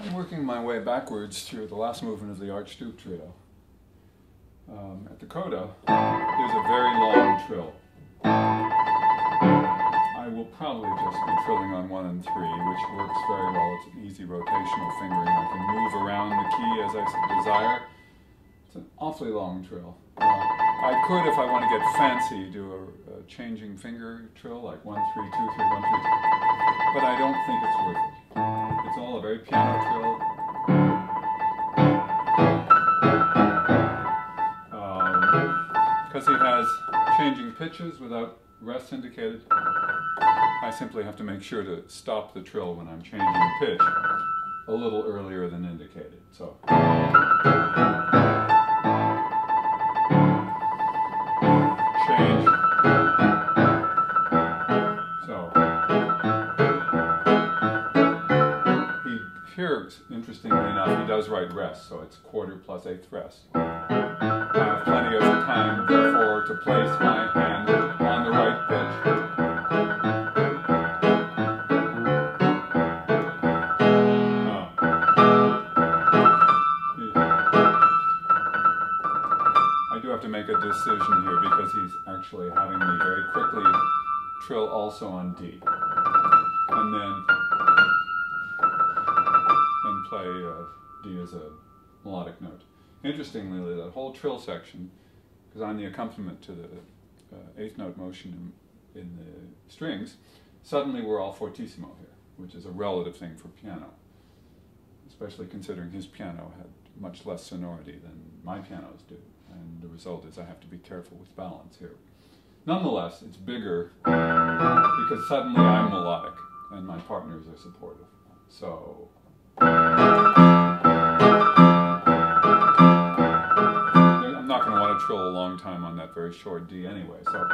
I'm working my way backwards through the last movement of the Archduke Trio. At the Coda, there's a very long trill. I will probably just be trilling on 1 and 3, which works very well. It's an easy rotational fingering. I can move around the key as I desire. It's an awfully long trill. I could, if I want to get fancy, do a changing finger trill, like 1, 3, 2, 3, 1, 3, 2. But I don't think it's worth it. It's all a very piano trill. Because he has changing pitches without rest indicated, I simply have to make sure to stop the trill when I'm changing pitch a little earlier than indicated. So. Change. So. Here, interestingly enough, he does write rest, so it's quarter plus eighth rest. I have plenty of time, therefore, to place my hand on the right pitch. I do have to make a decision here because he's actually having me very quickly trill also on D. And then play D as a melodic note. Interestingly, that whole trill section, because I'm the accompaniment to the eighth note motion in the strings, suddenly we're all fortissimo here, which is a relative thing for piano, especially considering his piano had much less sonority than my pianos do, and the result is I have to be careful with balance here. Nonetheless, it's bigger because suddenly I'm melodic and my partners are supportive. So I'm not going to want to trill a long time on that very short D anyway, so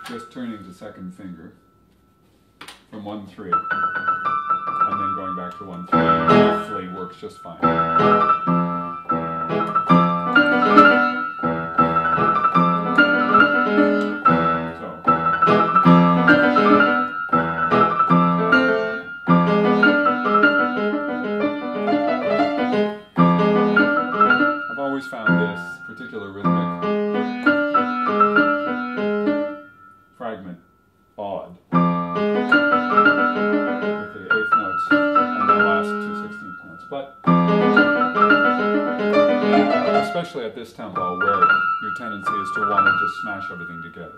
just turning to second finger from 1, 3, and then going back to 1, 3, hopefully works just fine. Found this particular rhythmic fragment odd with the eighth notes and the last 2 16th notes, but especially at this tempo where your tendency is to want to just smash everything together.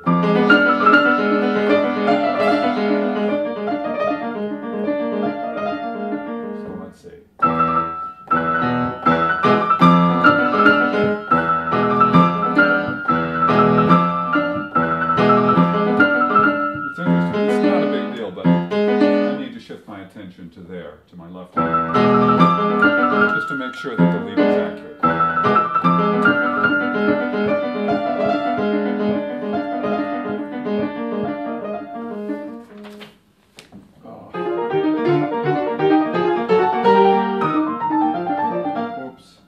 So let's see. To there, to my left hand, just to make sure that the lead is accurate. Oops.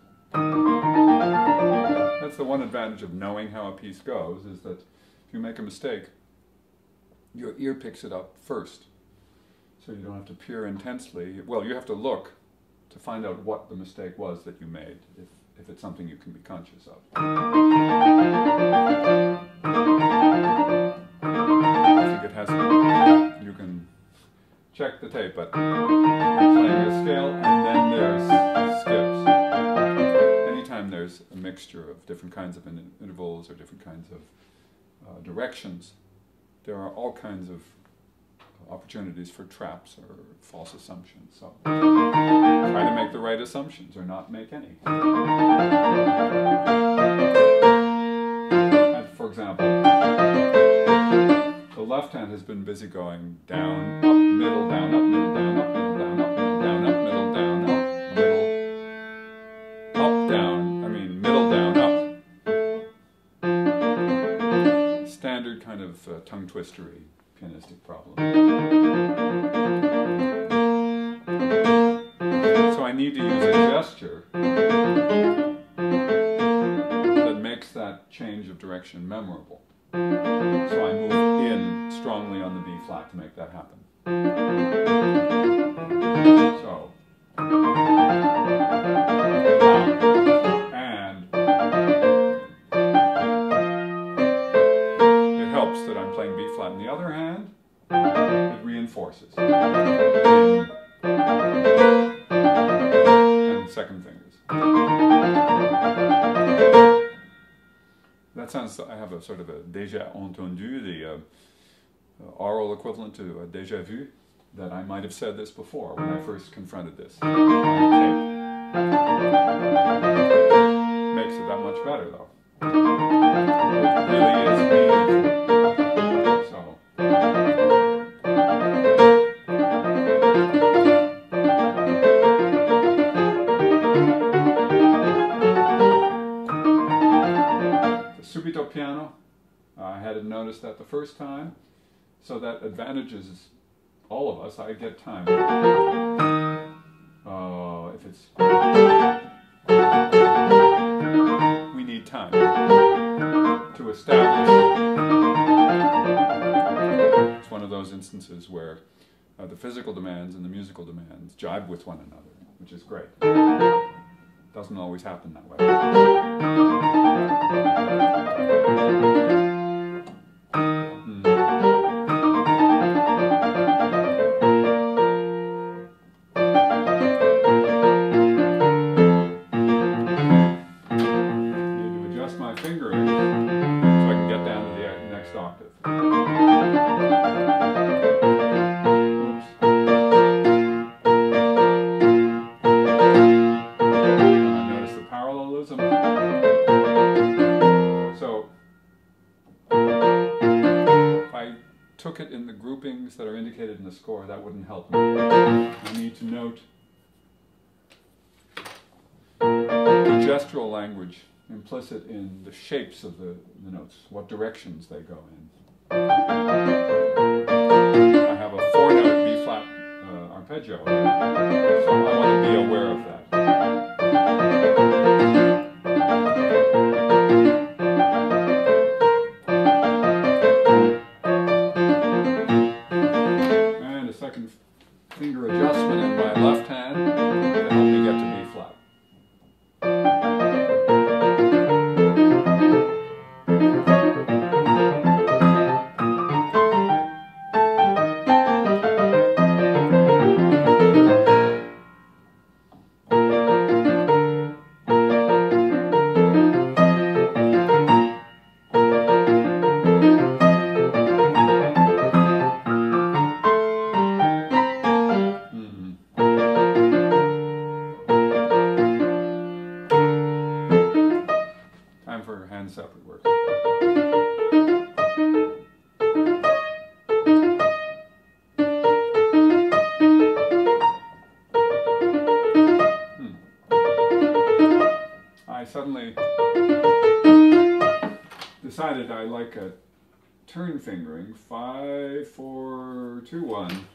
That's the one advantage of knowing how a piece goes, is that if you make a mistake, your ear picks it up first. So you don't have to peer intensely. Well, you have to look to find out what the mistake was that you made, if it's something you can be conscious of. I think it has, you can check the tape, but you're playing a scale and then there's skips. Anytime there's a mixture of different kinds of intervals or different kinds of directions, there are all kinds of opportunities for traps or false assumptions. So try to make the right assumptions or not make any. And for example, the left hand has been busy going down, up, middle, down, up, middle, down, up, middle, down, up, middle, down, up, middle, down, up, middle, up, down, middle, down, up. Standard kind of tongue twistery pianistic problem. So I need to use a gesture that makes that change of direction memorable. So I move in strongly on the B flat to make that happen. So forces. And second fingers. That sounds, I have a sort of a déjà entendu, the oral equivalent to a déjà vu, that I might have said this before when I first confronted this. Makes it that much better though. It really is meaningful. So. The subito piano, I hadn't noticed that the first time, so that advantages all of us. I get time. If it's... we need time to establish. It's one of those instances where the physical demands and the musical demands jibe with one another, which is great. Doesn't always happen that way. Took it in the groupings that are indicated in the score, that wouldn't help me. I need to note the gestural language implicit in the shapes of the notes, what directions they go in. I have a 4-note B-flat arpeggio, so I want to be aware of that. Finger adjustment in my left hand to help me get to B flat. Separate work. I suddenly decided I like a turn fingering 5, 4, 2, 1.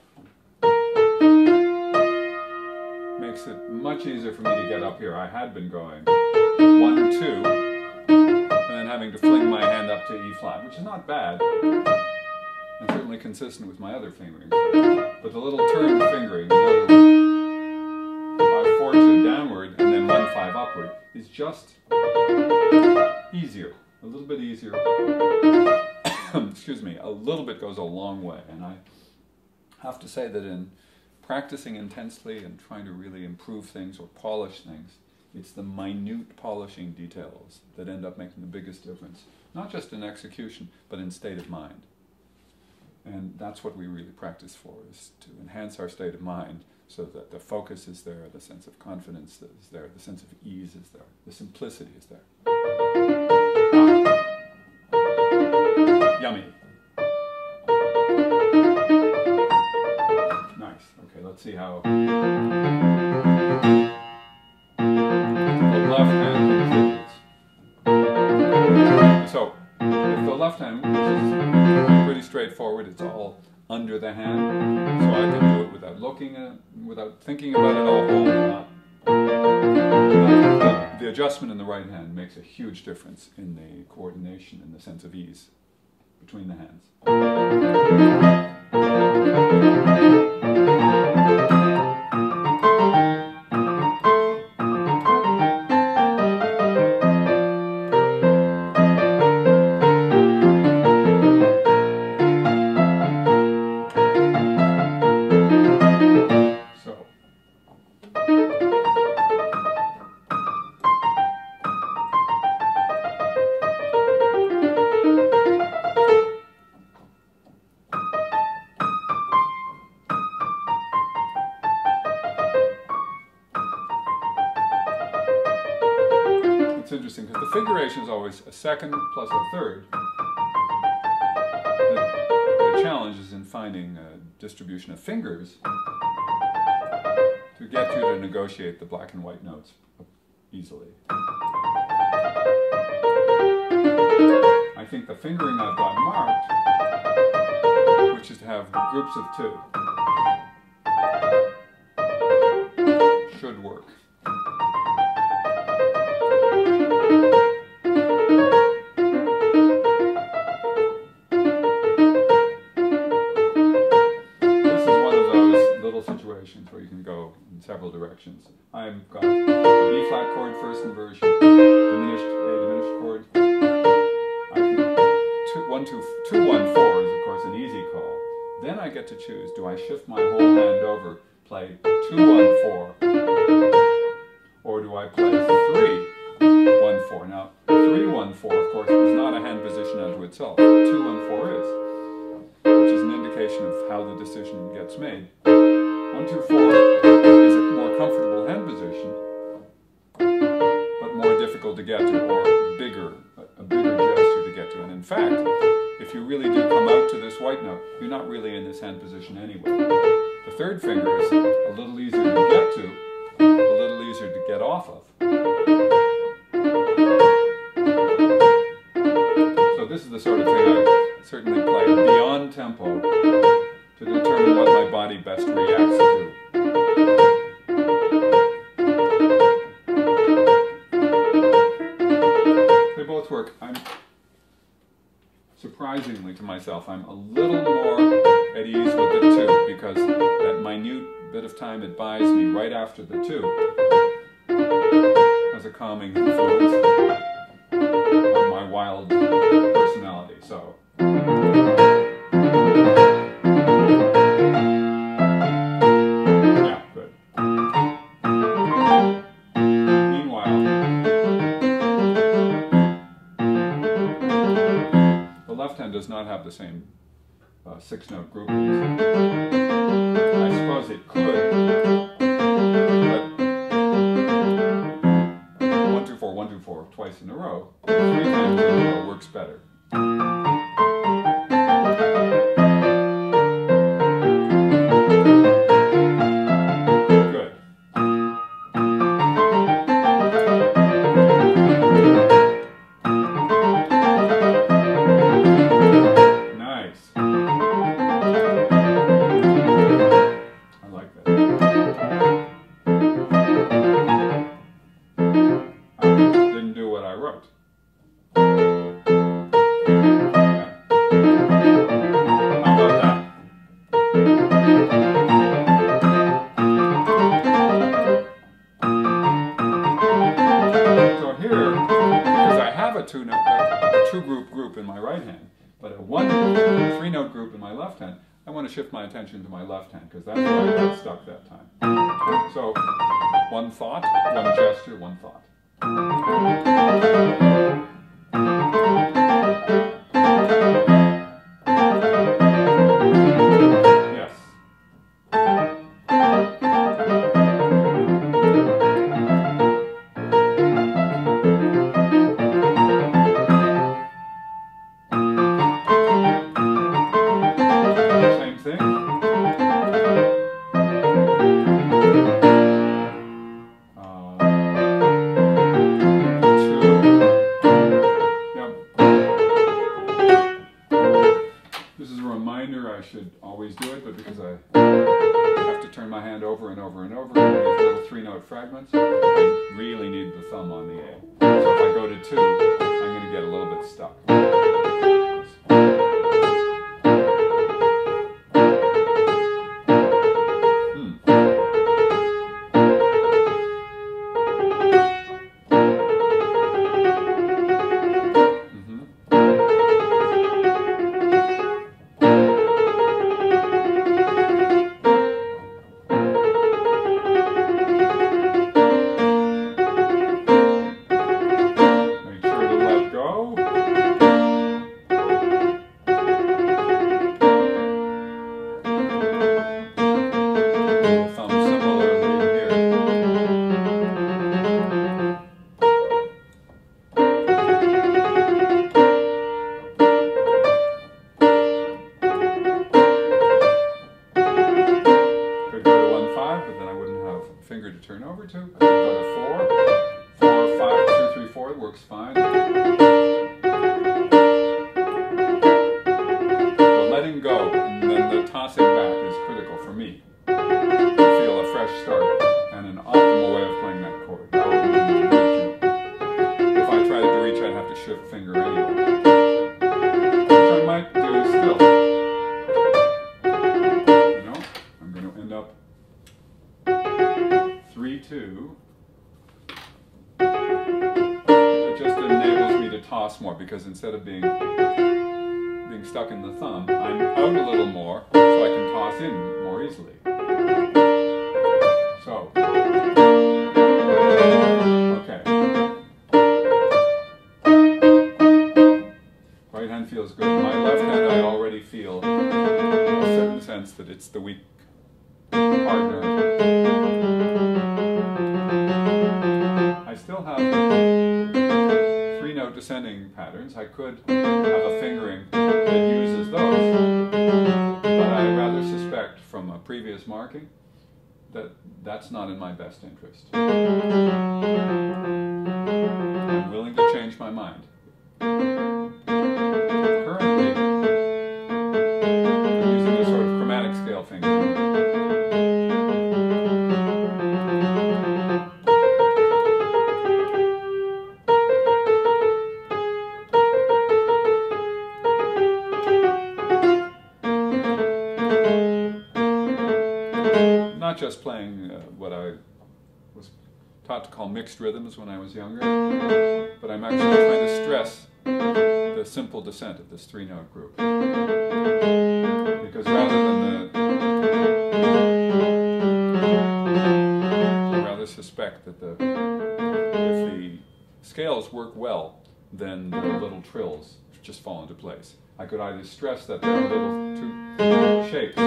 Makes it much easier for me to get up here. I had been going 1, 2. And having to fling my hand up to E flat, which is not bad, and certainly consistent with my other fingering. But the little turn fingering, another 5, 4, 2 downward, and then 1, 5 upward, is just easier, a little bit easier. Excuse me, a little bit goes a long way, and I have to say that in practicing intensely and trying to really improve things or polish things, it's the minute polishing details that end up making the biggest difference, not just in execution, but in state of mind. And that's what we really practice for, is to enhance our state of mind so that the focus is there, the sense of confidence is there, the sense of ease is there, the simplicity is there. Yummy. Nice. Okay, let's see how... So, if the left hand, which is pretty straightforward, it's all under the hand, so I can do it without looking at, without thinking about it a whole lot. The adjustment in the right hand makes a huge difference in the coordination and the sense of ease between the hands. interesting because the figuration is always a second plus a third. The challenge is in finding a distribution of fingers to get you to negotiate the black and white notes easily. I think the fingering I've got marked, which is to have groups of 2, should work. This is one of those little situations where you can go in several directions. I've got a B flat chord first inversion, diminished chord. I can 1, 2, 2, 1, 4 is of course an easy call. Then I get to choose, do I shift my whole hand over, play 2, 1, 4, or do I play 3, 1, 4? Now, 3, 1, 4, of course, is not a hand position unto itself. 2, 1, 4 is, which is an indication of how the decision gets made. 1, 2, 4 is a more comfortable hand position, but more difficult to get to, or a bigger gesture to get to. And in fact, if you really do come out to this white note, you're not really in this hand position anyway. The third finger is a little easier to get to, a little easier to get off of. So this is the sort of thing I certainly play beyond tempo to determine what my body best reacts to. They both work. Surprisingly to myself, I'm a little more at ease with the 2 because that minute bit of time it buys me right after the 2 has a calming influence on my wild personality. So. Yeah, good. Meanwhile, the left hand does not have the same 6-note groupings. I suppose it could, but 1, 2, 4, 1, 2, 4 twice in a row, 3 times in a row works better. Good. Nice. I like that. I didn't do what I wrote. A 2-group group in my right hand, but a 3-note group in my left hand, I want to shift my attention to my left hand because that's where I got stuck that time. So, 1 thought, 1 gesture, 1 thought. Yes. I should always do it, but because I have to turn my hand over and over and over in these little 3-note fragments, I really need the thumb on the A. So if I go to 2, I'm going to get a little bit stuck. 5, but then I wouldn't have a finger to turn over to. I could go to 4, 4, 5, 2, 3, 4 works fine. The letting go and then the tossing back is critical for me to feel a fresh start and an optimal way of playing that chord. That would be reaching. If I tried to reach, I'd have to shift finger anyway, which I might do still. You know, I'm going to end up 3-2. It just enables me to toss more because instead of being stuck in the thumb, I'm out a little more so I can toss in more easily. So, okay. Right hand feels good. My left hand I already feel a certain sense that it's the weak partner. I still have 3-note descending patterns. I could have a fingering that uses those, but I rather suspect from a previous marking that that's not in my best interest. I'm willing to change my mind. Currently, I'm using a sort of chromatic scale fingering. Not just playing what I was taught to call mixed rhythms when I was younger, but I'm actually trying to stress the simple descent of this 3-note group. Because rather than I rather suspect that if the scales work well, then the little trills just fall into place. I could either stress that there are little two shapes,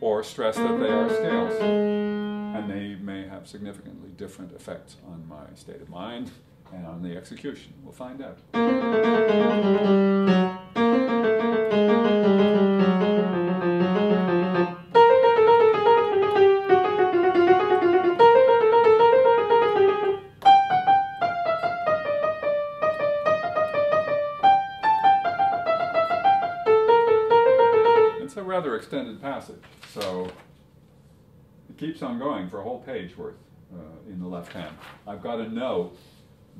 or stress that they are scales, and they may have significantly different effects on my state of mind and on the execution. We'll find out. It's a rather extended passage, so it keeps on going for a whole page worth in the left hand. I've got to know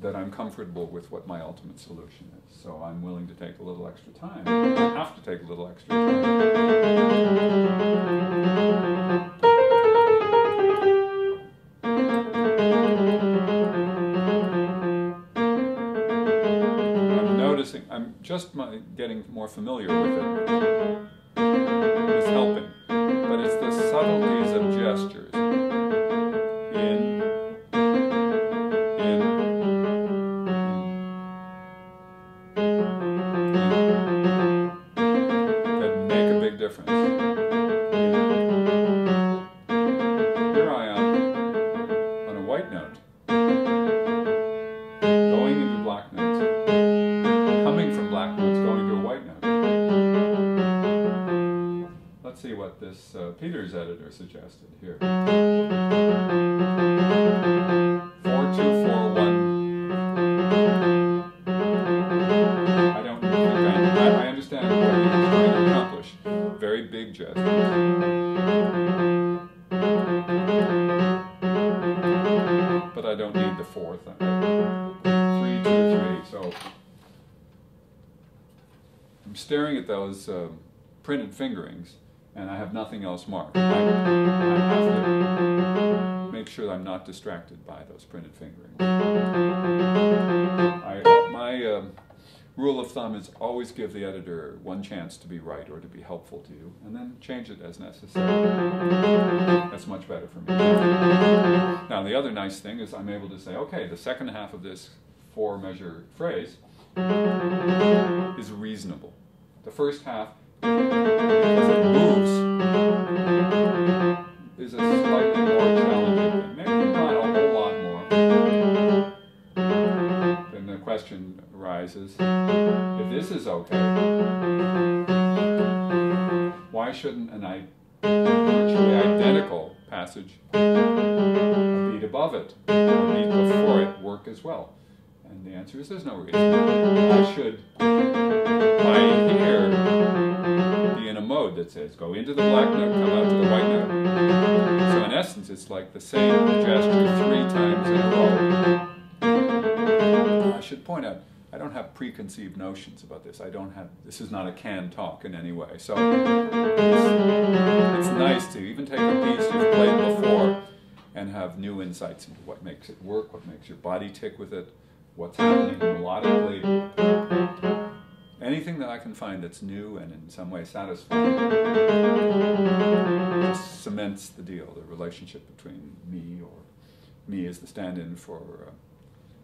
that I'm comfortable with what my ultimate solution is, so I'm willing to take a little extra time. I have to take a little extra time. I'm noticing, I'm just getting more familiar with it. Is helping, but it's the subtleties of gestures. In, that make a big difference. Here I am on a white note, going into black notes, coming from black notes, going to a white note. Let's see what this Peters editor suggested here. 4-2-4-1. I don't think I understand what he's trying to accomplish. Very big gestures. But I don't need the fourth. 3-2-3. So I'm staring at those printed fingerings, and I have nothing else marked. I have to make sure I'm not distracted by those printed fingerings. My rule of thumb is always give the editor one chance to be right or to be helpful to you, and then change it as necessary. That's much better for me. Now, the other nice thing is I'm able to say, okay, the second half of this 4-measure phrase is reasonable. The first half, because it moves, is a slightly more challenging, maybe not a whole lot more. Then the question arises, if this is okay, why why shouldn't an virtually identical passage, a beat above it, or a beat before it, work as well? And the answer is there's no reason. I should, by ear, be in a mode that says go into the black note, come out to the white note. So in essence, it's like the same gesture 3 times in a row. I should point out, I don't have preconceived notions about this. This is not a canned talk in any way. So it's nice to even take a piece you've played before and have new insights into what makes it work, what makes your body tick with it, what's happening melodically. Anything that I can find that's new and in some way satisfying just cements the deal, the relationship between me, or me as the stand-in for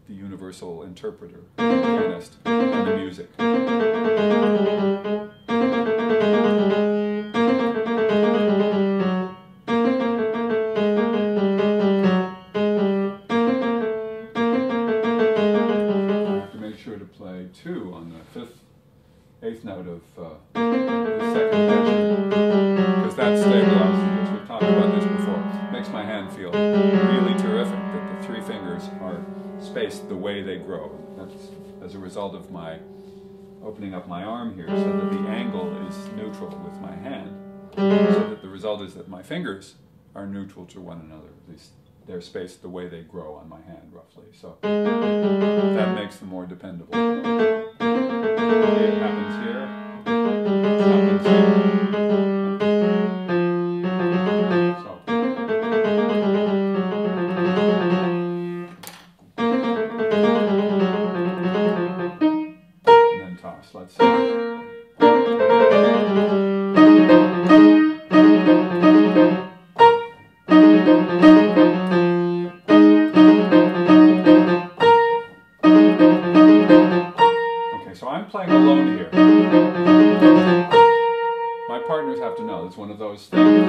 the universal interpreter, the pianist, and the music. I have to make sure to play 2 on the 5th, 8th note of the second measure, because that stabilizes, as we've talked about this before, makes my hand feel really terrific, that the 3 fingers are spaced the way they grow. That's as a result of my opening up my arm here so that the angle is neutral with my hand, so that the result is that my fingers are neutral to one another, at least they're spaced the way they grow on my hand roughly. So that makes them more dependable. It happens here, it happens here. Let's see. Okay, so I'm playing alone here. My partners have to know it's one of those things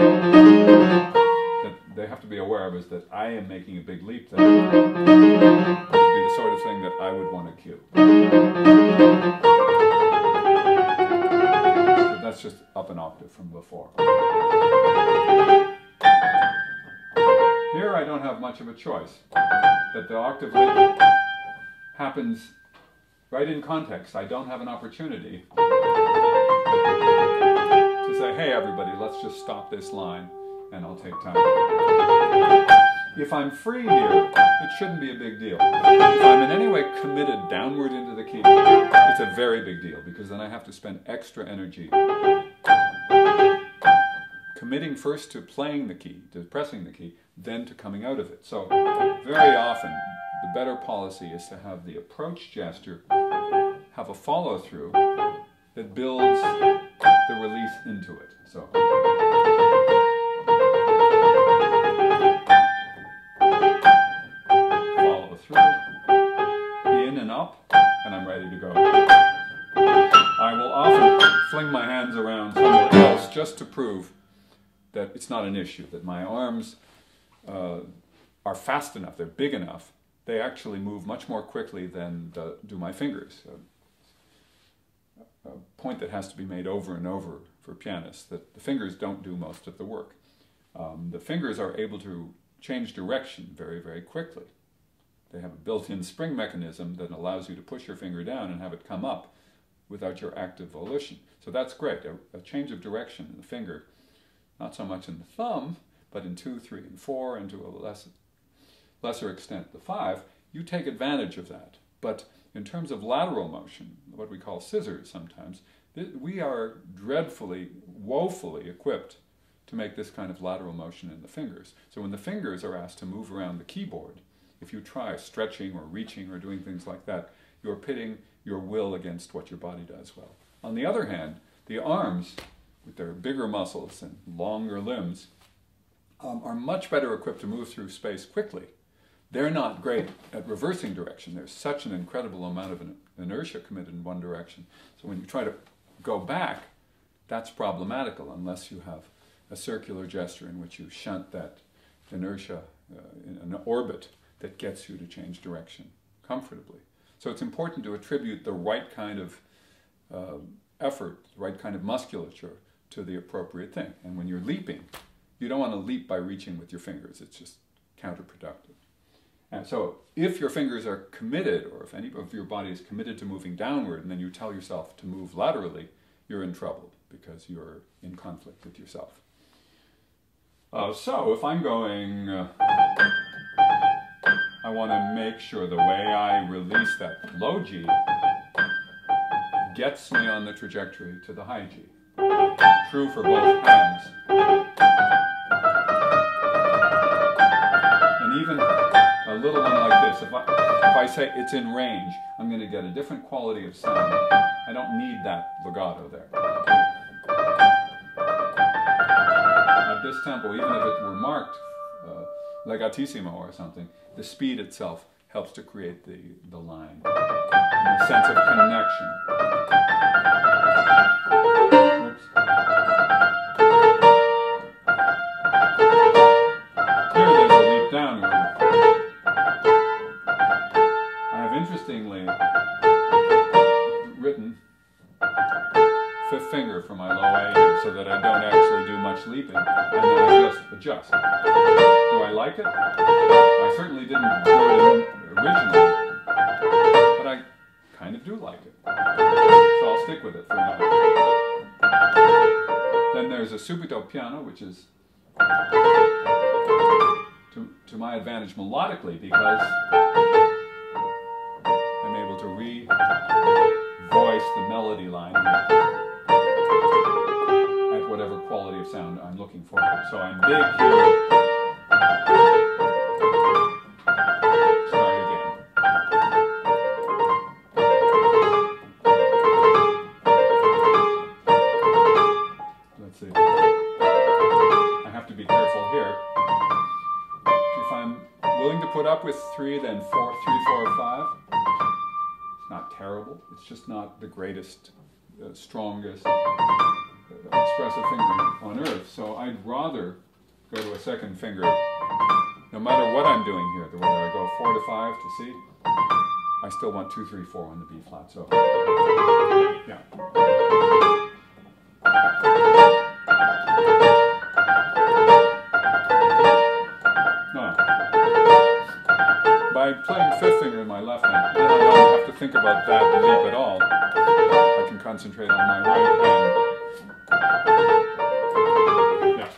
that they have to be aware of, is that I am making a big leap there. It would be the sort of thing that I would want to cue. That's just up an octave from before. Here I don't have much of a choice. That the octave leap happens right in context. I don't have an opportunity to say, hey everybody, let's just stop this line and I'll take time. If I'm free here, it shouldn't be a big deal. If I'm in any way committed downward into the key, it's a very big deal, because then I have to spend extra energy committing first to playing the key, to pressing the key, then to coming out of it. So very often, the better policy is to have the approach gesture have a follow-through that builds the release into it. So. Follow through, in and up, and I'm ready to go. I will often fling my hands around somewhere else just to prove that it's not an issue, that my arms are fast enough, they're big enough, they actually move much more quickly than do my fingers. A point that has to be made over and over for pianists, that the fingers don't do most of the work. The fingers are able to change direction very, very quickly. They have a built-in spring mechanism that allows you to push your finger down and have it come up without your active volition. So that's great, a change of direction in the finger, not so much in the thumb, but in 2, 3, and 4, and to a lesser extent the 5, you take advantage of that. But in terms of lateral motion, what we call scissors sometimes, we are dreadfully, woefully equipped to make this kind of lateral motion in the fingers. So when the fingers are asked to move around the keyboard, if you try stretching or reaching or doing things like that, you're pitting your will against what your body does well. On the other hand, the arms, with their bigger muscles and longer limbs, are much better equipped to move through space quickly. They're not great at reversing direction. There's such an incredible amount of inertia committed in one direction. So when you try to go back, that's problematical unless you have a circular gesture in which you shunt that inertia in an orbit that gets you to change direction comfortably. So it's important to attribute the right kind of effort, the right kind of musculature to the appropriate thing. And when you're leaping, you don't want to leap by reaching with your fingers. It's just counterproductive. And so if your fingers are committed, or if any of your body is committed to moving downward, and then you tell yourself to move laterally, you're in trouble because you're in conflict with yourself. So if I'm going, I want to make sure the way I release that low G gets me on the trajectory to the high G. True for both hands. And even a little one like this, if I say it's in range, I'm going to get a different quality of sound. I don't need that legato there. At this tempo, even if it were marked legatissimo or something, the speed itself helps to create the line, and the sense of connection. Oops. Here there's a leap downward. I have interestingly written fifth finger for my low A here so that I don't actually do much leaping, and then I just adjust. Do I like it? I certainly didn't do it originally, but I kind of do like it. So I'll stick with it for now. Then there's a subito piano, which is to my advantage melodically because I'm able to re-voice the melody line at whatever quality of sound I'm looking for. So I'm big here. Start again. Let's see. I have to be careful here. If I'm willing to put up with 3, then 4, 3, 4, 5. It's not terrible. It's just not the greatest, strongest expressive finger on earth. So I'd rather go to a second finger, no matter what I'm doing here. Whether I go 4 to 5 to C, I still want 2, 3, 4 on the B flat. So yeah. By playing fifth finger in my left hand, then I don't have to think about that leap at all. I can concentrate on my right hand. Yeah.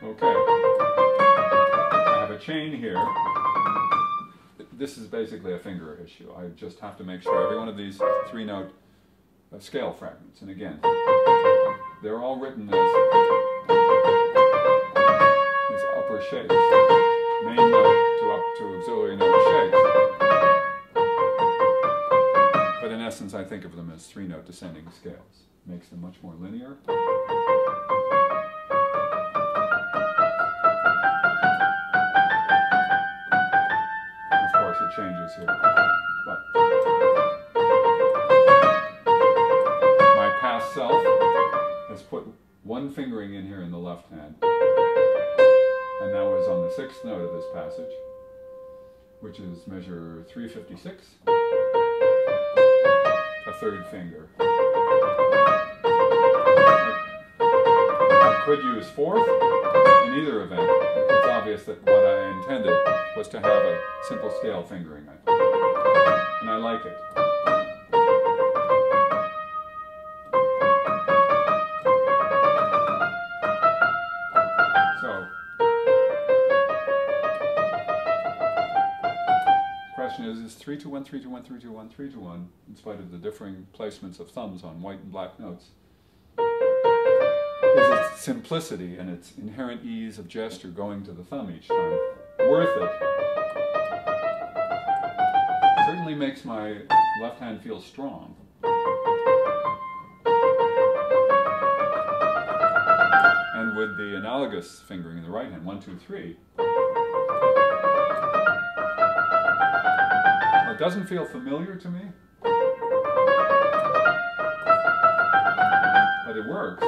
Okay. I have a chain here. This is basically a finger issue. I just have to make sure every one of these 3-note scale fragments, and again, they're all written as these upper shapes, main note to up to auxiliary note shapes. But in essence, I think of them as 3-note descending scales. Makes them much more linear. Of course, it changes here. But self has put one fingering in here in the left hand, and that was on the 6th note of this passage, which is measure 356, a 3rd finger. I could use 4th in either event. It's obvious that what I intended was to have a simple scale fingering, and I like it. Is 3-2-1, 3-2-1, 3-2-1, 3-2-1, in spite of the differing placements of thumbs on white and black notes, is its simplicity and its inherent ease of gesture going to the thumb each time worth it. Certainly makes my left hand feel strong. And with the analogous fingering in the right hand, 1, 2, 3, it doesn't feel familiar to me, but it works.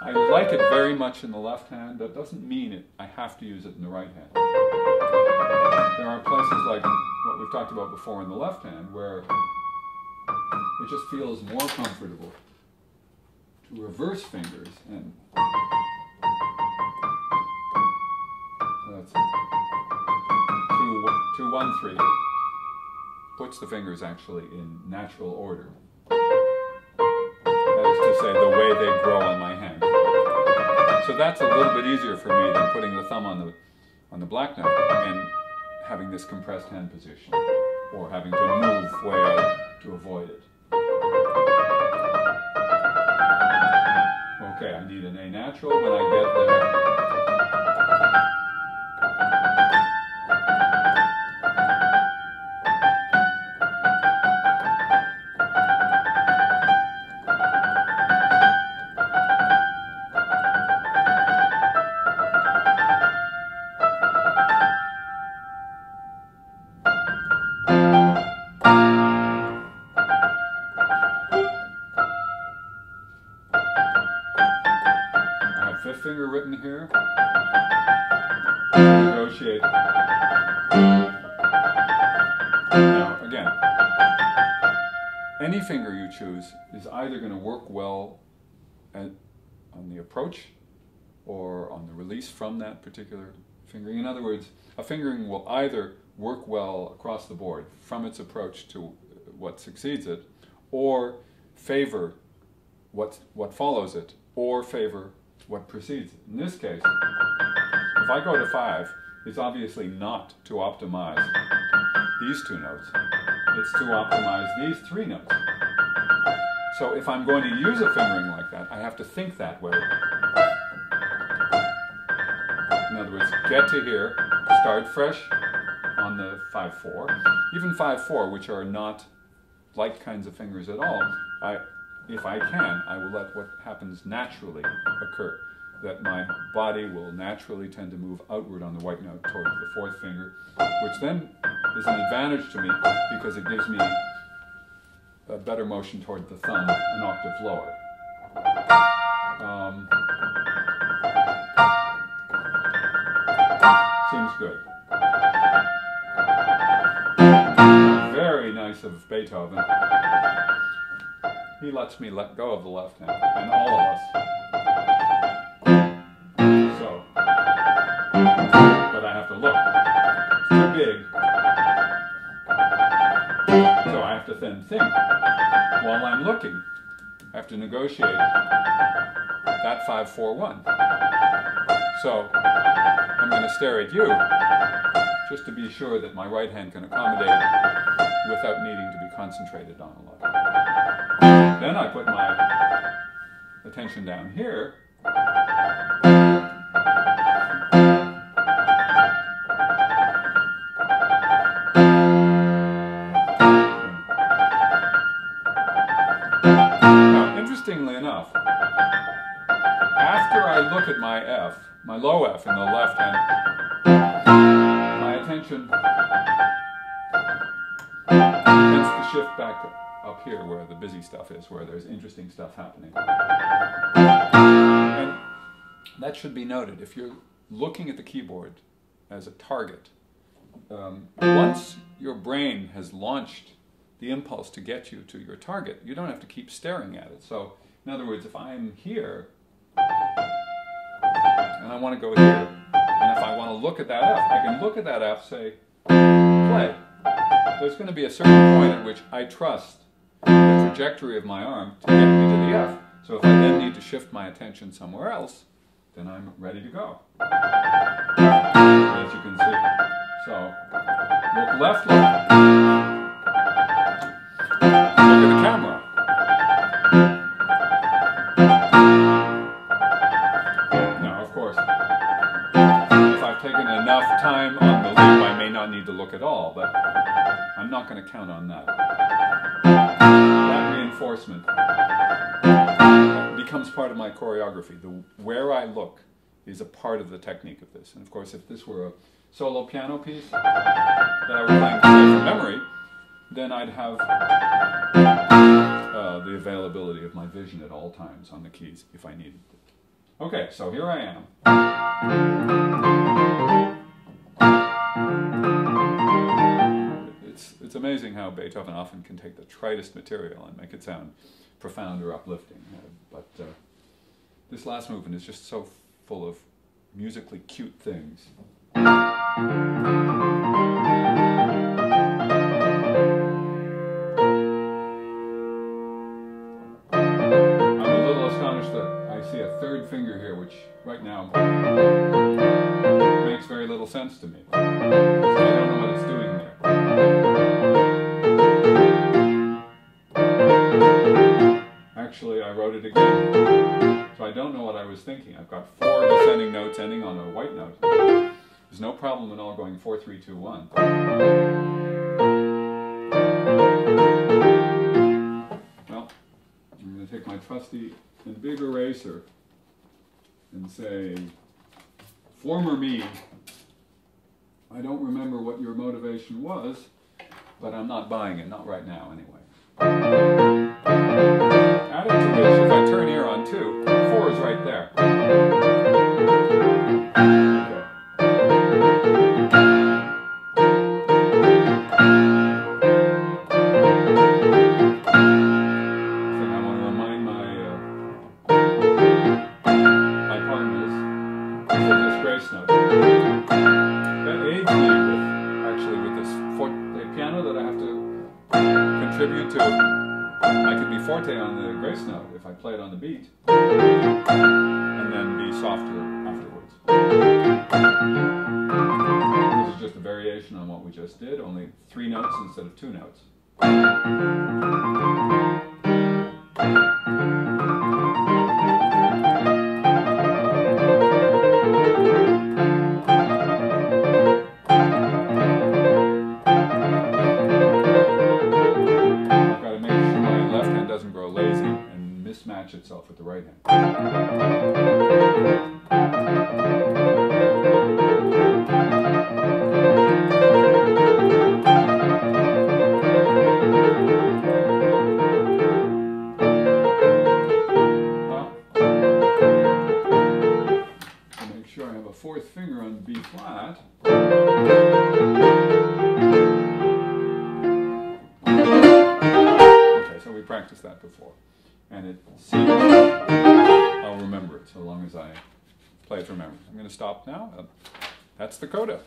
I like it very much in the left hand. That doesn't mean I have to use it in the right hand. There are places like what we've talked about before in the left hand where it just feels more comfortable to reverse fingers, and that's 2, 1, 3. Puts the fingers actually in natural order. That is to say, the way they grow on my hand. So that's a little bit easier for me than putting the thumb on the black note and having this compressed hand position, or having to move way out to avoid it. Okay, I need an A natural when I get there. Fifth finger written here. Negotiate. Now, again, any finger you choose is either going to work well on the approach or on the release from that particular fingering. In other words, a fingering will either work well across the board from its approach to what succeeds it, or favor what follows it, or favor what precedes it. In this case, if I go to 5, it's obviously not to optimize these 2 notes. It's to optimize these 3 notes. So if I'm going to use a fingering like that, I have to think that way. In other words, get to here, start fresh on the 5-4. Even 5-4, which are not like kinds of fingers at all, if I can, I will let what happens naturally occur. That my body will naturally tend to move outward on the white note towards the 4th finger, which then is an advantage to me because it gives me a better motion toward the thumb an octave lower. Seems good. Very nice of Beethoven. He lets me let go of the left hand, and all of us. So, but I have to look. It's too big. So I have to then think. While I'm looking, I have to negotiate that 5-4-1. So I'm going to stare at you just to be sure that my right hand can accommodate without needing to be concentrated on a lot. Then I put my attention down here. Now, interestingly enough, after I look at my F, my low F in the left hand, my attention tends to shift back up here where the busy stuff is, where there's interesting stuff happening. And that should be noted. If you're looking at the keyboard as a target, once your brain has launched the impulse to get you to your target, you don't have to keep staring at it. So, in other words, if I'm here, and I want to go here, and if I want to look at that F, I can look at that F, say, play. There's going to be a certain point at which I trust the trajectory of my arm to get me to the F. So if I then need to shift my attention somewhere else, then I'm ready to go. As you can see. So, look left, look at the camera. Now, of course, if I've taken enough time on the loop, I may not need to look at all, but I'm not going to count on that. That reinforcement becomes part of my choreography. Where I look is a part of the technique of this. And of course, if this were a solo piano piece that I were playing from memory, then I'd have the availability of my vision at all times on the keys if I needed it. Okay, so here I am. It's amazing how Beethoven often can take the tritest material and make it sound profound or uplifting. But this last movement is just so full of musically cute things. I'm a little astonished that I see a third finger here, which right now makes very little sense to me. So I don't know what it's doing there. Actually, I wrote it again. So I don't know what I was thinking. I've got 4 descending notes ending on a white note. There's no problem at all going 4, 3, 2, 1. Well, I'm going to take my trusty and big eraser and say, former me, I don't remember what your motivation was, but I'm not buying it, not right now anyway. Added to which, if I turn here on 2, 4 is right there. Okay. So I want to remind my partners of this grace note. That aids me with this forte piano that I have to contribute to. I could be forte on the grace note if I play it on the beat, and then be softer afterwards. This is just a variation on what we just did, only 3 notes instead of 2 notes. Mismatch itself with the right hand. Well, to make sure I have a 4th finger on B flat. Okay, so we practiced that before. And it seems I'll remember it so long as I play it from memory. I'm going to stop now. That's the coda.